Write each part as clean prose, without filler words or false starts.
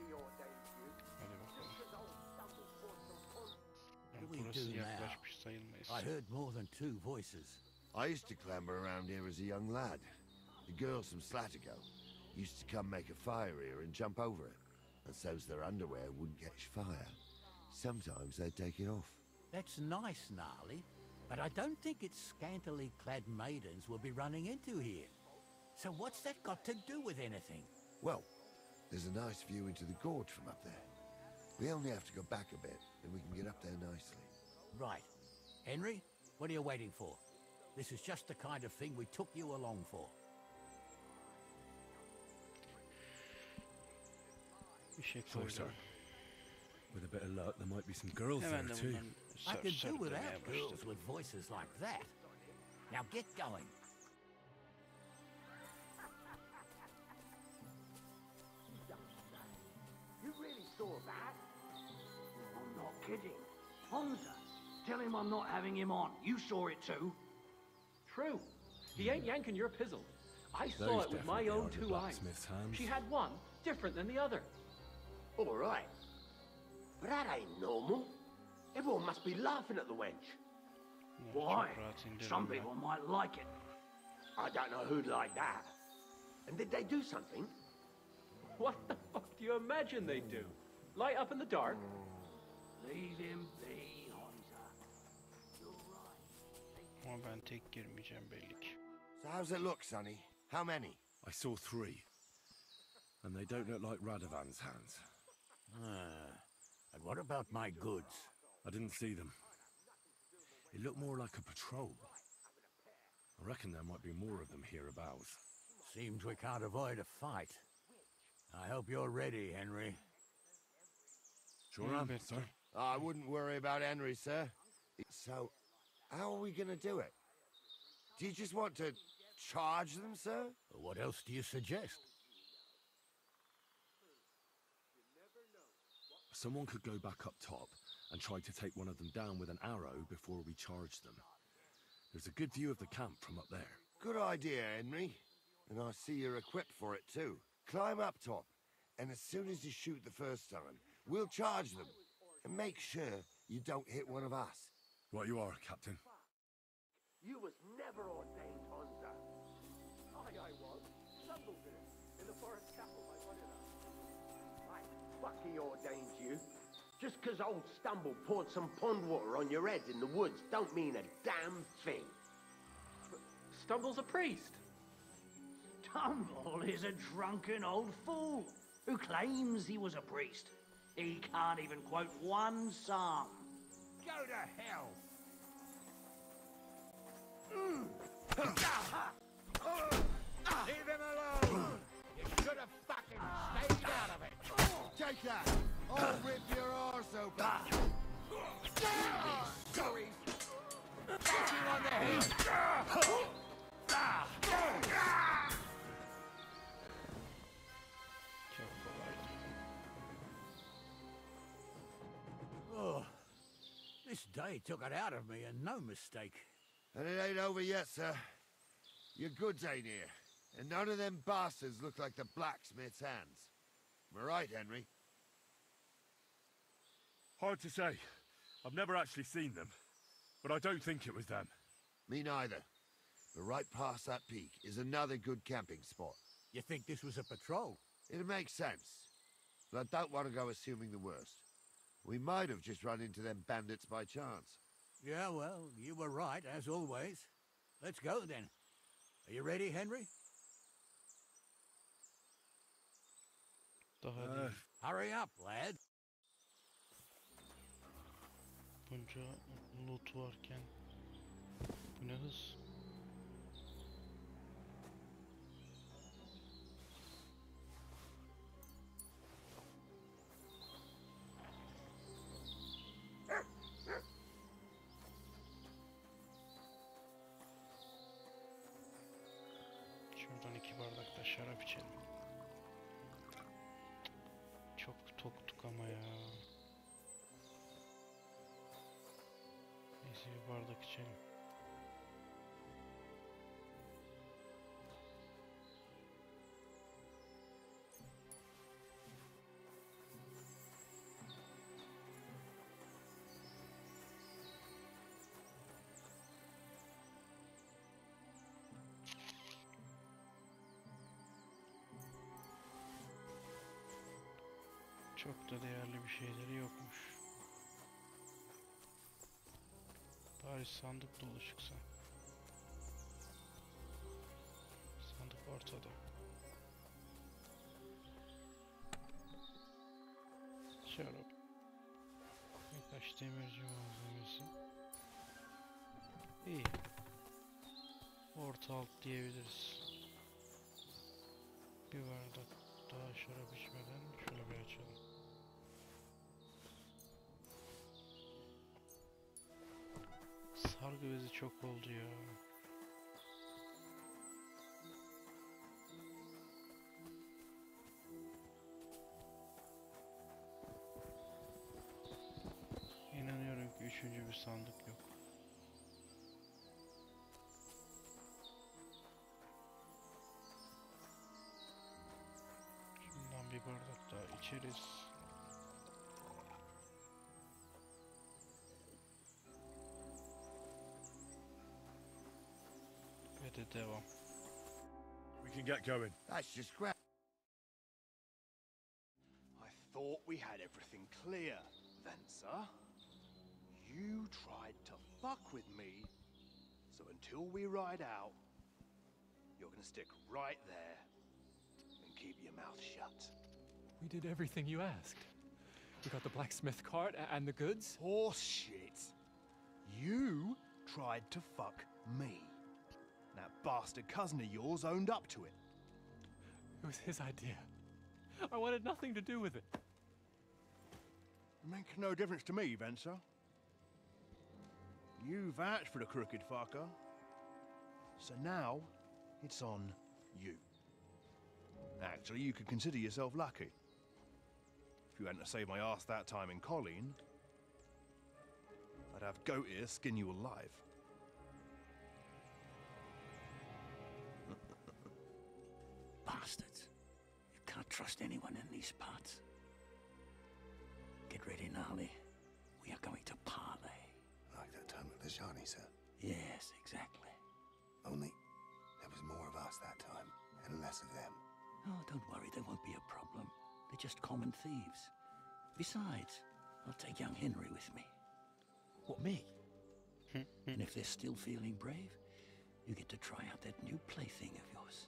Hadi bakalım. What do we Burası do now? yaklaşmış sayılmayız. I heard more than two voices. I used to clamber around here as a young lad. The girls from Slatigo used to come make a fire here and jump over it, and so's their underwear wouldn't catch fire. Sometimes they'd take it off. That's nice, Gnarly, but I don't think it's scantily clad maidens we'll be running into here. So what's that got to do with anything? Well, there's a nice view into the gorge from up there. We only have to go back a bit, and we can get up there nicely. Right. Henry, what are you waiting for? This is just the kind of thing we took you along for. Bir şey Sorry, sir. koydum. With a bit of luck, there might be some girls Hemen there de too. bundan I could do sardırmaya without girls başladım. with voices like that. Now get going. You really saw that? I'm not kidding. Hamza, tell him I'm not having him on. You saw it too. True. He ain't yanking your pizzle. I saw Those it with my definitely own are the 2 eyes. blacksmith's hands. She had one different than the other. All right. But that ain't normal. Everyone must be laughing at the wench. Why? Çok rahat indirdim Some ben. people might like it. I don't know who'd like that. And did they do something? What the fuck do you imagine they'd do? Light up in the dark? Leave him be, Hamza. You're right. Ama ben tek girmeyeceğim belli ki. So how's it look, Sonny? How many? I saw 3. And they don't look like Radovan's hands. And what about my goods? I didn't see them. It looked more like a patrol. I reckon there might be more of them hereabouts. Seems we can't avoid a fight. I hope you're ready, Henry. Sure am, bet. sir. I wouldn't worry about Henry, sir. So, how are we gonna do it? Do you just want to charge them, sir? What else do you suggest? Someone could go back up top and try to take one of them down with an arrow before we charge them. There's a good view of the camp from up there. Good idea, Henry. And I see you're equipped for it, too. Climb up top, and as soon as you shoot the first time, we'll charge them. And make sure you don't hit one of us. Right you are, Captain. You was never ordained, Hamza. I was. Stumbled in it. In the forest chapel by one of them. Right, fuck he ordained you. Just 'cause old Stumble poured some pond water on your head in the woods don't mean a damn thing. Stumble's a priest. Stumble is a drunken old fool who claims he was a priest. He can't even quote one psalm. Go to hell. Leave him alone! You should have fucking stayed out of it. Take that! I'll rip your arse open! Sorry. Get you on the head. Çok kolaydı. Oh, this day took it out of me, and no mistake. And it ain't over yet, sir. Your goods ain't here. And none of them bastards look like the blacksmith's hands. Am I right, Henry? Hard to say. I've never actually seen them. But I don't think it was them. Me neither. But right past that peak is another good camping spot. You think this was a patrol? It makes sense. But I don't want to go assuming the worst. We might have just run into them bandits by chance. Yeah, well, you were right, as always. Let's go, then. Are you ready, Henry? Daha değil. Hurry up, lad. Bunca loot varken. Bu ne hız? Şuradan 2 bardak da şarap içelim. Çok toktuk ama ya. Neyse bir bardak içelim. Çok da değerli bir şeyleri yokmuş. Bari sandık dolu çıksa. Sandık ortada. Şarap. Birkaç demirci malzemesi. İyi. Orta alt diyebiliriz. Bir bardak daha şarap içmeden şunu bir açalım. Sargı bezi çok oldu ya. İnanıyorum ki üçüncü bir sandık yok. Şundan bir bardak daha içeriz. Ve de devam. We can get going. That's just great. I thought we had everything clear, Venser. You tried to fuck with me, so until we ride out, you're gonna stick right there and keep your mouth shut. We did everything you asked. We got the blacksmith cart and the goods. Horse shit. You tried to fuck me. That bastard cousin of yours owned up to it. It was his idea. I wanted nothing to do with it. Make no difference to me, Venser. You vouched for the crooked fucker. So now, it's on you. Actually, you could consider yourself lucky. If you hadn't saved my ass that time in Colleen, I'd have goat ear skin you alive. Bastards. You can't trust anyone in these parts. Get ready, Gnarly. We are going to parley. Like that time at the Shani, sir. Yes, exactly. Only there was more of us that time, and less of them. Oh, don't worry, there won't be a problem. They're just common thieves. Besides, I'll take young Henry with me. What, me? And if they're still feeling brave, you get to try out that new plaything of yours.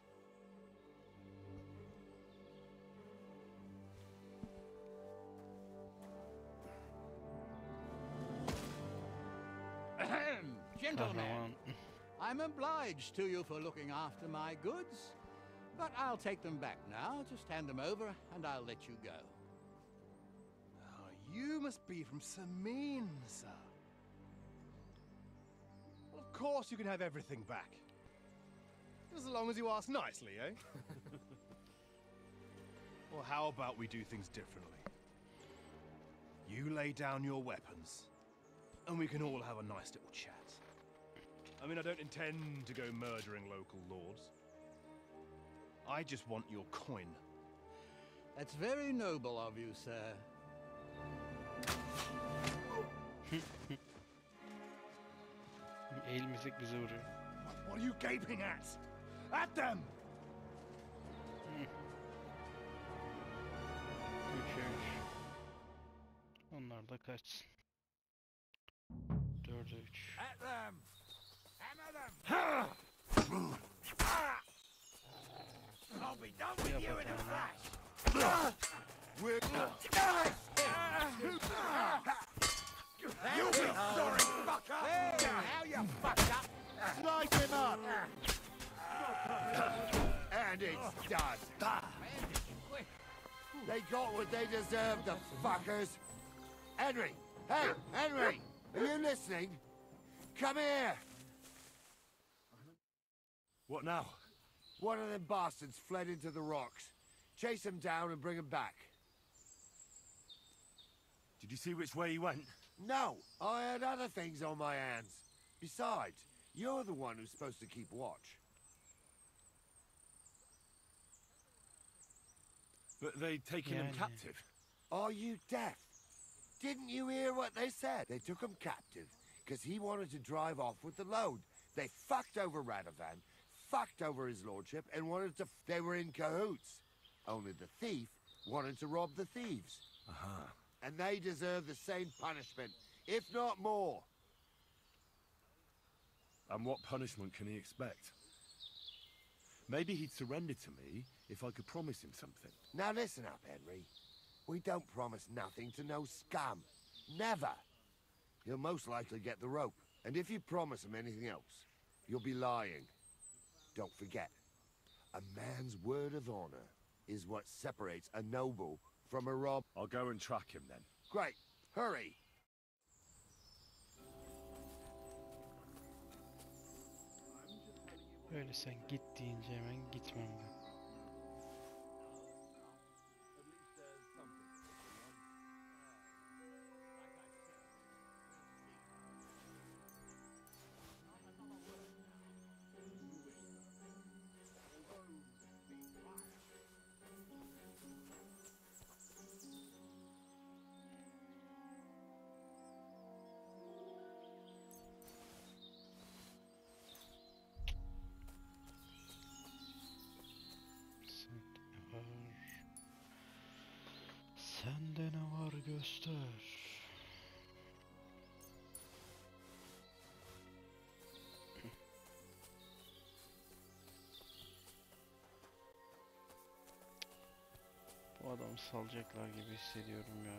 Gentlemen, Kahraman. I'm obliged to you for looking after my goods, but I'll take them back now. Just hand them over and I'll let you go. Oh, you must be from Samin, sir. Well, of course you can have everything back. Just as long as you ask nicely, eh? Well, how about we do things differently? You lay down your weapons, and we can all have a nice little chat. I mean, I don't intend to go murdering local lords. I just want your coin. That's very noble of you, sir. El müzik bize vuruyor. What are you gaping at? At them! 3'e 3. Onlar da kaçsın. 4'e 3. At them! Hammer them! I'll be done with you in a flash! We're You be sorry, fucker! Hey, now you fucked up! Slice him up! And it's done. Bandage, quick! They got what they deserved, the fuckers. Henry! Hey, Henry! Are you listening? Come here! What now? One of them bastards fled into the rocks. Chase him down and bring him back. Did you see which way he went? No, I had other things on my hands. Besides, you're the one who's supposed to keep watch. But they'd taken him captive. Are you deaf? Didn't you hear what they said? They took him captive because he wanted to drive off with the load. They fucked over Radovan, fucked over his lordship, and wanted to... They were in cahoots. Only the thief wanted to rob the thieves. Aha. And they deserve the same punishment, if not more. And what punishment can he expect? Maybe he'd surrender to me if I could promise him something. Now listen up, Henry. We don't promise nothing to no scum. Never. He'll most likely get the rope. And if you promise him anything else, you'll be lying. Don't forget, a man's word of honor is what separates a noble from a rob. I'll go and track him then. Great. Hurry. Öyle sen git deyince hemen gitmem ben. Sende ne var göster. Bu adamı salacaklar gibi hissediyorum ya.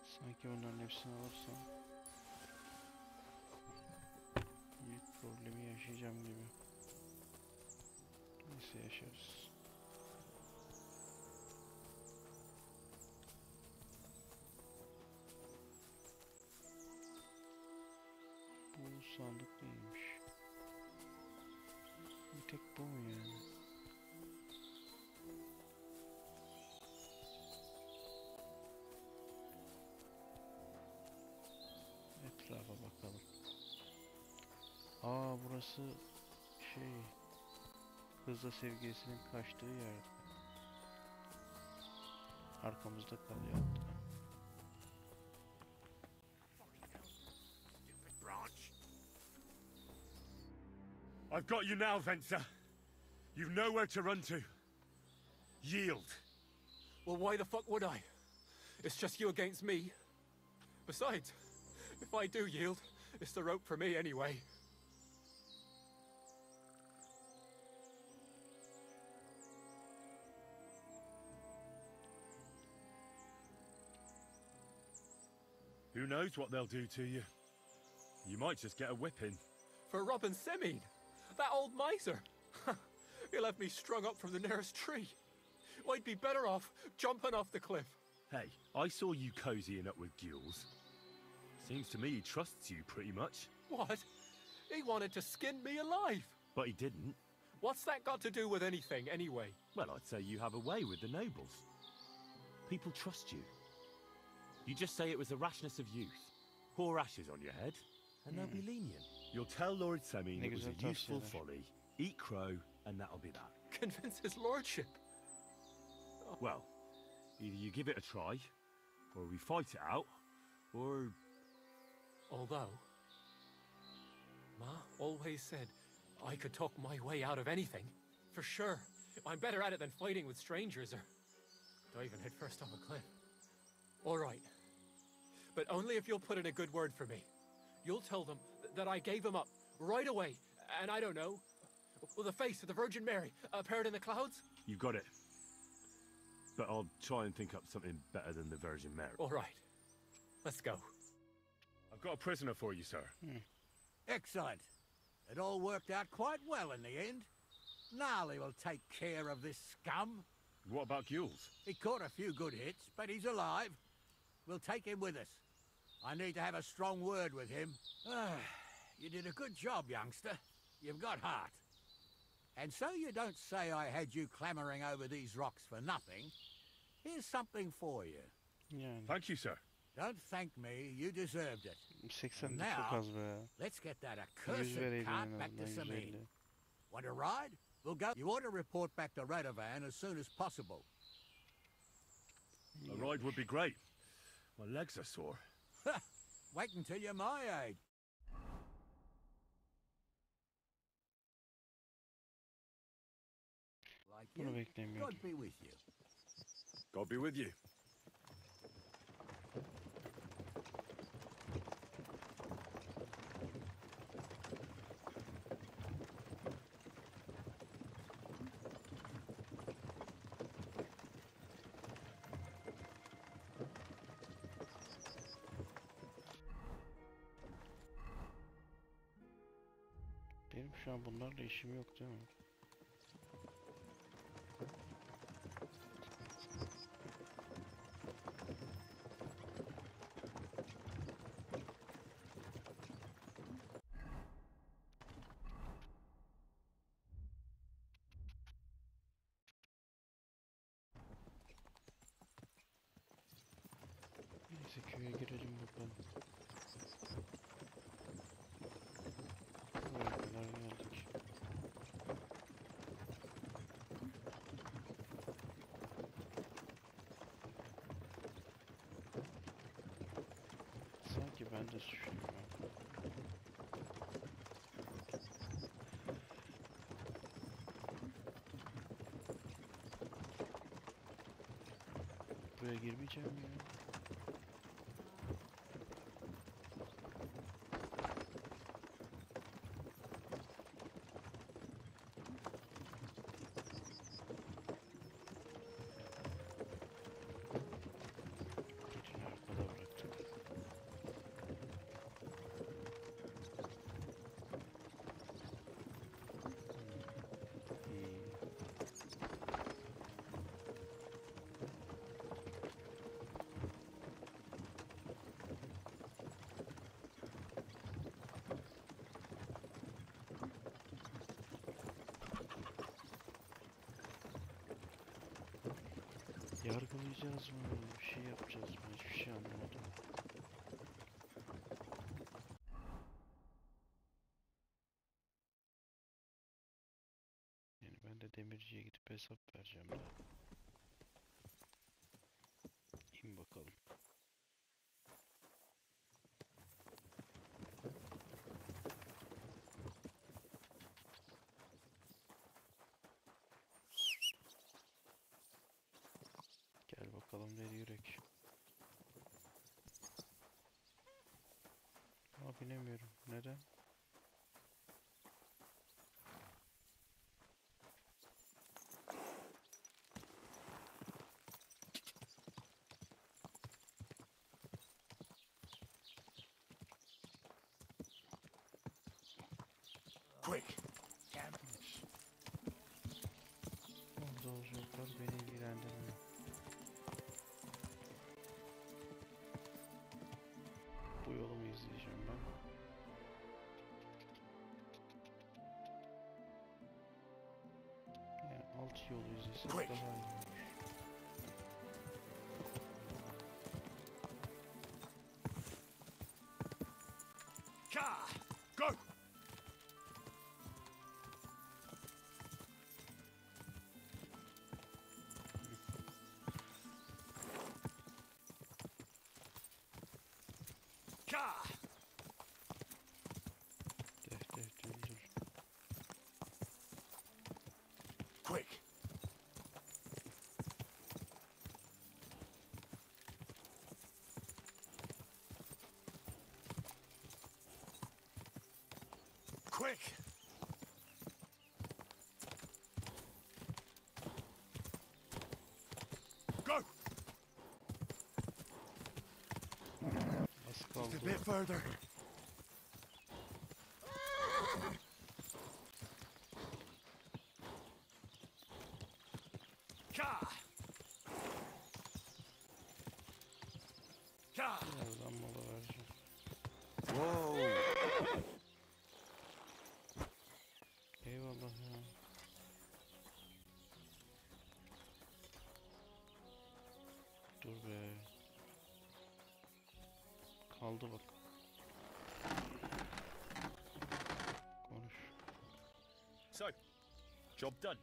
Sanki onların hepsini alırsam büyük problemi yaşayacağım gibi. Neyse yaşarız. Bu sandık neymiş? Bir tek bu mu yani? Etrafa bakalım. Aa, burası kızla sevgilisinin kaçtığı yer. Arkamızda kalıyor hatta. I've got you now, Venser. You've nowhere to run to. Yield. Well, why the fuck would I? It's just you against me. Besides, if I do yield, it's the rope for me anyway. Who knows what they'll do to you? You might just get a whipping. For robbing Semine, that old miser. He'll have me strung up from the nearest tree. I'd be better off jumping off the cliff. Hey, I saw you cozying up with Gules. Seems to me he trusts you pretty much. What? He wanted to skin me alive. But he didn't. What's that got to do with anything, anyway? Well, I'd say you have a way with the nobles. People trust you. You just say it was the rashness of youth. Pour ashes on your head, and they'll be lenient. You'll tell Lord Semine it was a useful folly. Eat crow, and that'll be that. Convince his lordship. Well, either you give it a try, or we fight it out, or... Although, Ma always said I could talk my way out of anything. For sure. I'm better at it than fighting with strangers or diving headfirst off a cliff. All right. But only if you'll put in a good word for me. You'll tell them that I gave him up right away. And I don't know, with the face of the Virgin Mary appeared in the clouds? You got it. But I'll try and think up something better than the Virgin Mary. All right. Let's go. I've got a prisoner for you, sir. Excellent. It all worked out quite well in the end. Gnarly will take care of this scum. What about Gules? He caught a few good hits, but he's alive. We'll take him with us. I need to have a strong word with him. You did a good job, youngster. You've got heart. And so you don't say I had you clambering over these rocks for nothing. Here's something for you. Yani Thank you, sir. Don't thank me, you deserved it. 80 de Now, çok az be. let's get that 100 accursed vereydin cart en back to azından, Semine. 150. Want to ride? We'll go. You ought to report back to Radovan as soon as possible. A ride would be great. My legs are sore. Wait until you're my age. Like Bunu you, beklemiyordum. God be with you. God be with you. Benim şu an bunlarla işim yok değil mi? Neyse köye girelim bakalım. Buraya kadar geldik. Sanki ben de suçluyum ya. Buraya girmeyeceğim ya. Birini arkada bıraktık. İyi. Yargılayacağız mı? Bir şey yapacağız mı? Hiçbir şey anlamadım. Yani ben de demirciye gidip hesap vereceğim de. İn bakalım. Gel bakalım deli yürek. Ama binemiyorum. Neden? Quick! Orada olacaklar beni ilgilendirmiyor. Bu yolu mu izleyeceğim ben? Yani alt yolu izlesek Quick. daha iyi olur. Car! Go! Car! Def döndür. Quick! Quick! Go! Az Just a kaldı. bit further. Car! Car! Birazdan mola vereceğim. Whoa! Eyvallah ya. Dur be. Kaldı bak. So, Job done.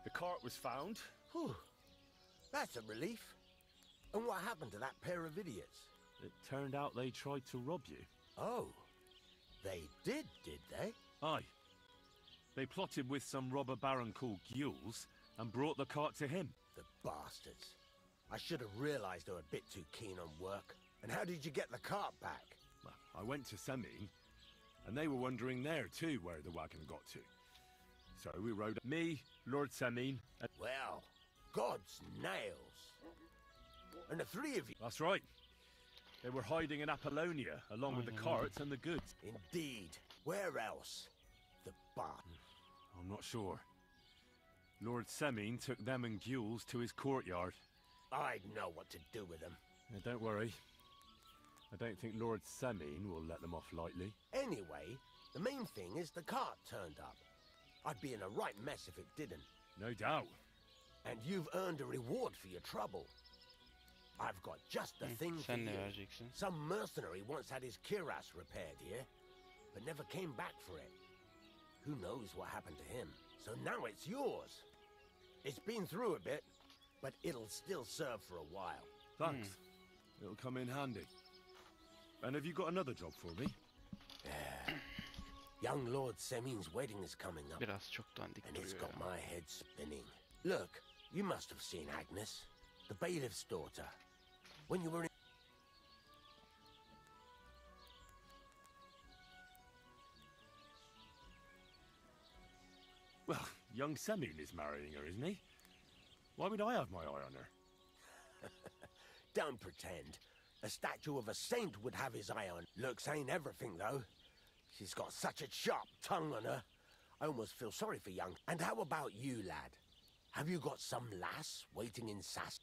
The cart was found. Whew. That's a relief. And what happened to that pair of idiots? It turned out they tried to rob you. Oh, they did they? Aye. They plotted with some robber baron called Gules and brought the cart to him. The bastards. I should have realized they were a bit too keen on work. And how did you get the cart back? Well, I went to Semin, and they were wondering there too where the wagon got to. So we rode me, Lord Semin, and... Well, God's nails. And the three of you... That's right. They were hiding in Apollonia, along with the carts and the goods. Indeed. Where else? The bar. I'm not sure. Lord Semin took them and Gules to his courtyard. I'd know what to do with them. Don't worry. I don't think Lord Semin will let them off lightly. Anyway, the main thing is the cart turned up. I'd be in a right mess if it didn't. No doubt. And you've earned a reward for your trouble. I've got just the thing for Sen ne you. vereceksin? Some mercenary once had his cuirass repaired here, but never came back for it. Who knows what happened to him? So now it's yours. It's been through a bit, but it'll still serve for a while. Thanks. It'll come in handy. And have you got another job for me? Young Lord Semin's wedding is coming up, Biraz çok dandik and it's duruyor got ya. my head spinning. Look, you must have seen Agnes, the bailiff's daughter, when you were in... Well, young Semin is marrying her, isn't he? Why would I have my eye on her? Don't pretend. A statue of a saint would have his eye on. Looks ain't everything, though. She's got such a sharp tongue on her. I almost feel sorry for young. And how about you, lad? Have you got some lass waiting in Sass?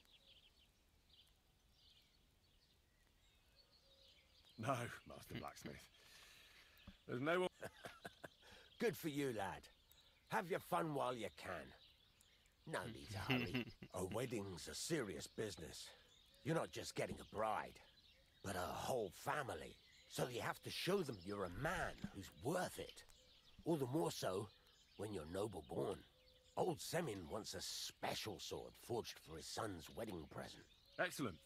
No, Master Blacksmith. There's no one... Good for you, lad. Have your fun while you can. No need to hurry. A wedding's a serious business. You're not just getting a bride, but a whole family. So you have to show them you're a man who's worth it. All the more so when you're noble born. Old Semin wants a special sword forged for his son's wedding present. Excellent.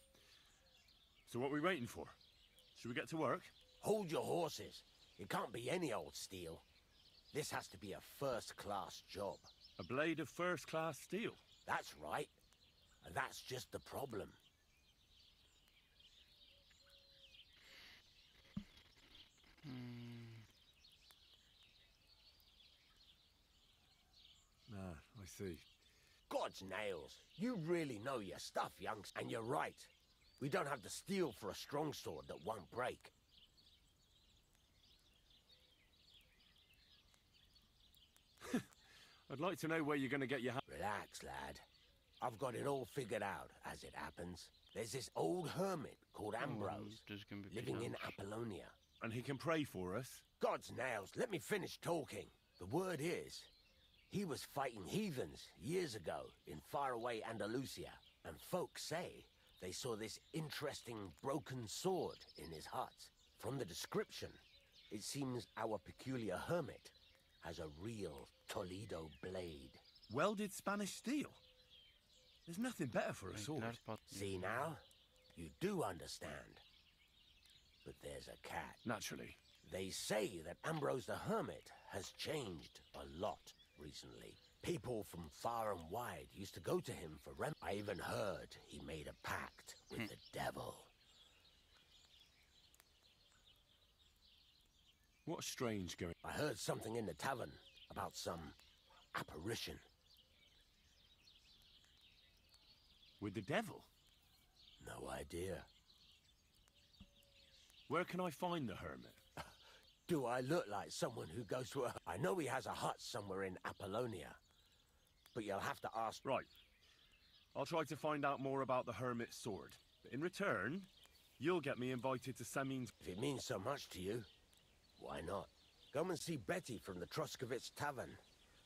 So what are we waiting for? Should we get to work? Hold your horses. It can't be any old steel. This has to be a first-class job. A blade of first-class steel. That's right. And that's just the problem. Ah, I see. God's nails. You really know your stuff, youngster. And you're right. We don't have the steel for a strong sword that won't break. I'd like to know where you're going to get your hand. Relax, lad. I've got it all figured out, as it happens. There's this old hermit called Ambrose, Düzgün bir living in planmış. Apollonia. And he can pray for us. God's nails, let me finish talking. The word is, he was fighting heathens years ago in faraway Andalusia, and folks say they saw this interesting broken sword in his hut. From the description, it seems our peculiar hermit has a real Toledo blade. Welded Spanish steel. There's nothing better for a sword. Renkler patlıyor. See now? You do understand. But there's a catch. Naturally. They say that Ambrose the Hermit has changed a lot recently. People from far and wide used to go to him for rem. I even heard he made a pact with the devil. What's strange going... I heard something in the tavern about some apparition. With the devil? No idea. Where can I find the hermit? Do I look like someone who goes to a... I know he has a hut somewhere in Apollonia. But you'll have to ask... Right. I'll try to find out more about the hermit's sword. But in return, you'll get me invited to Semin's... If it means so much to you, why not? Come and see Betty from the Troskovitz Tavern.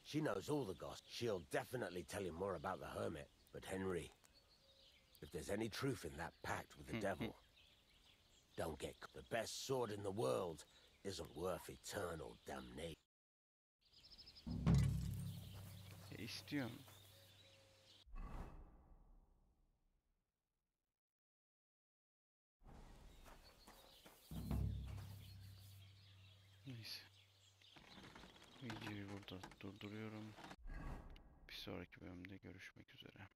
She knows all the gossip. She'll definitely tell you more about the hermit. But Henry, if there's any truth in that pact with the devil, don't get... The best sword in the world isn't worth eternal damnation. istiyorum. Neyse. Videoyu burada durduruyorum. Bir sonraki bölümde görüşmek üzere.